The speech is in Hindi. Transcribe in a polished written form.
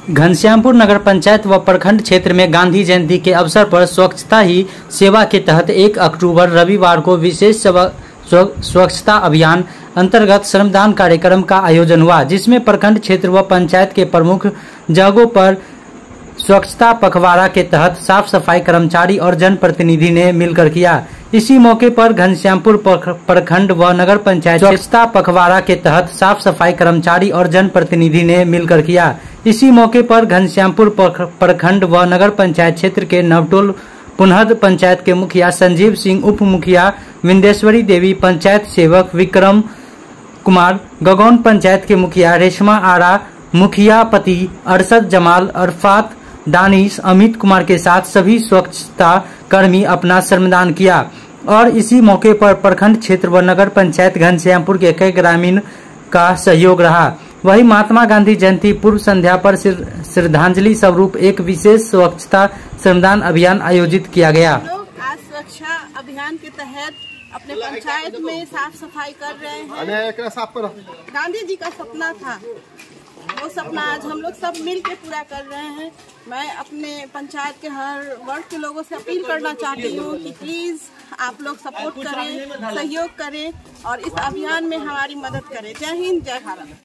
घनश्यामपुर नगर पंचायत व प्रखंड क्षेत्र में गांधी जयंती के अवसर पर स्वच्छता ही सेवा के तहत 1 अक्टूबर रविवार को विशेष स्वच्छता अभियान अंतर्गत श्रमदान कार्यक्रम का आयोजन हुआ, जिसमें प्रखंड क्षेत्र व पंचायत के प्रमुख जगहों पर स्वच्छता पखवाड़ा के तहत साफ सफाई कर्मचारी और जनप्रतिनिधि ने मिलकर किया। इसी मौके पर घनश्यामपुर प्रखंड व नगर पंचायत स्वच्छता पखवाड़ा के तहत साफ सफाई कर्मचारी और जनप्रतिनिधि ने मिलकर किया। इसी मौके पर घनश्यामपुर प्रखंड व नगर पंचायत क्षेत्र के नवटोल पुनहद पंचायत के मुखिया संजीव सिंह, उप मुखिया विंदेश्वरी देवी, पंचायत सेवक विक्रम कुमार, गगौन पंचायत के मुखिया रेशमा आरा, मुखिया पति अरशद जमाल, अरफात दानिश, अमित कुमार के साथ सभी स्वच्छता कर्मी अपना श्रमदान किया। और इसी मौके पर प्रखंड क्षेत्र व नगर पंचायत घनश्यामपुर के कई ग्रामीण का सहयोग रहा। वही महात्मा गांधी जयंती पूर्व संध्या पर श्रद्धांजलि स्वरूप एक विशेष स्वच्छता श्रमदान अभियान आयोजित किया गया। आज स्वच्छता अभियान के तहत अपने पंचायत में साफ सफाई कर रहे हैं। गांधी जी का सपना था, वो सपना आज हम लोग सब मिल के पूरा कर रहे हैं। मैं अपने पंचायत के हर वर्ग के लोगों से अपील करना चाहती हूँ कि प्लीज आप लोग सपोर्ट करें, सहयोग करें और इस अभियान में हमारी मदद करें। जय हिंद, जय भारत।